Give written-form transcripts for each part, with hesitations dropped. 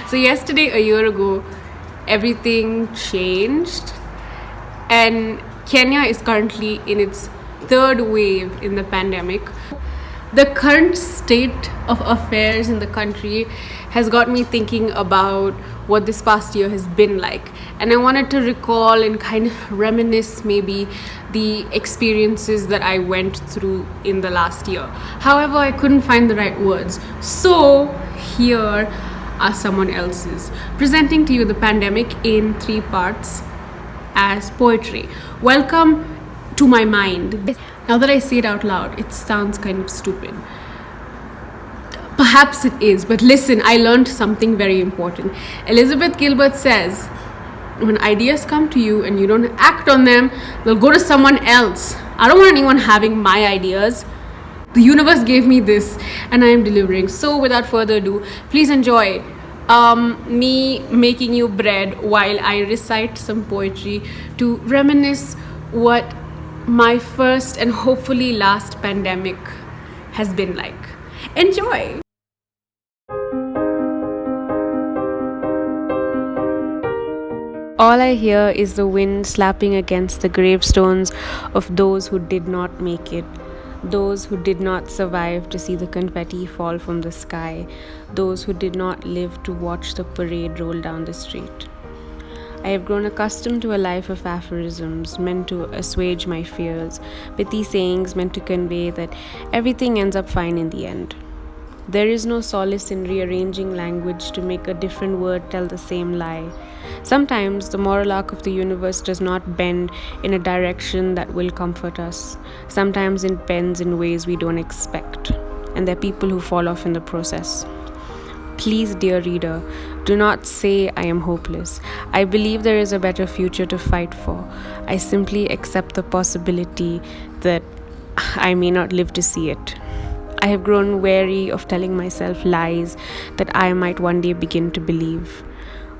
So yesterday, a year ago, everything changed, and Kenya is currently in its third wave in the pandemic. The current state of affairs in the country has got me thinking about what this past year has been like, and I wanted to recall and kind of reminisce maybe the experiences that I went through in the last year. However, I couldn't find the right words, so here are someone else's, presenting to you the pandemic in 3 parts as poetry. Welcome to my mind. Now that I say it out loud, it sounds kind of stupid. Perhaps it is, but listen, I learned something very important. Elizabeth Gilbert says, when ideas come to you and you don't act on them, they'll go to someone else. I don't want anyone having my ideas. The universe gave me this and I am delivering. So without further ado, please enjoy me making you bread while I recite some poetry to reminisce what my first and hopefully last pandemic has been like. Enjoy! All I hear is the wind slapping against the gravestones of those who did not make it, those who did not survive to see the confetti fall from the sky, those who did not live to watch the parade roll down the street. I have grown accustomed to a life of aphorisms meant to assuage my fears, pithy sayings meant to convey that everything ends up fine in the end. There is no solace in rearranging language to make a different word tell the same lie. Sometimes the moral arc of the universe does not bend in a direction that will comfort us. Sometimes it bends in ways we don't expect, and there are people who fall off in the process. Please, dear reader, do not say I am hopeless. I believe there is a better future to fight for. I simply accept the possibility that I may not live to see it. I have grown wary of telling myself lies that I might one day begin to believe.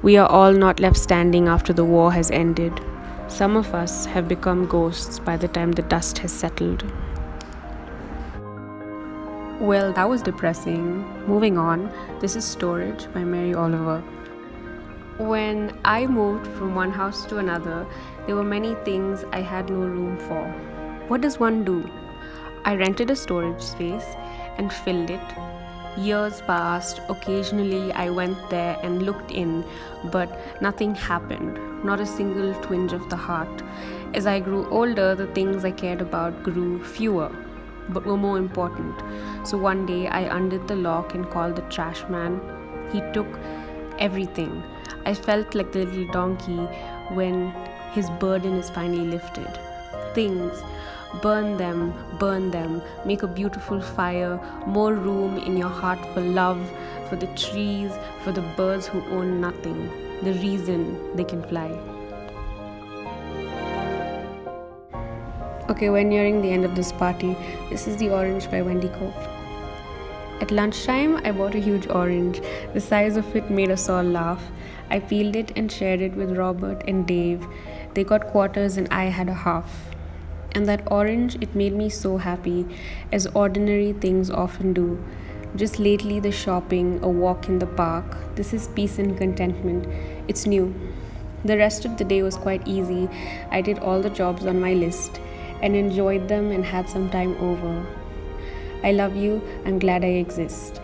We are all not left standing after the war has ended. Some of us have become ghosts by the time the dust has settled. Well, that was depressing. Moving on, this is Storage by Mary Oliver. When I moved from one house to another, there were many things I had no room for. What does one do? I rented a storage space and filled it. Years passed. Occasionally I went there and looked in, but nothing happened, not a single twinge of the heart. As I grew older, the things I cared about grew fewer, but were more important. So one day I undid the lock and called the trash man. He took everything. I felt like the little donkey when his burden is finally lifted. Things. Burn them, make a beautiful fire, more room in your heart for love, for the trees, for the birds who own nothing, the reason they can fly. Okay, we're nearing the end of this party. This is The Orange by Wendy Cope. At lunchtime, I bought a huge orange. The size of it made us all laugh. I peeled it and shared it with Robert and Dave. They got quarters and I had a half. And that orange, it made me so happy, as ordinary things often do. Just lately, the shopping, a walk in the park. This is peace and contentment. It's new. The rest of the day was quite easy. I did all the jobs on my list and enjoyed them and had some time over. I love you. I'm glad I exist.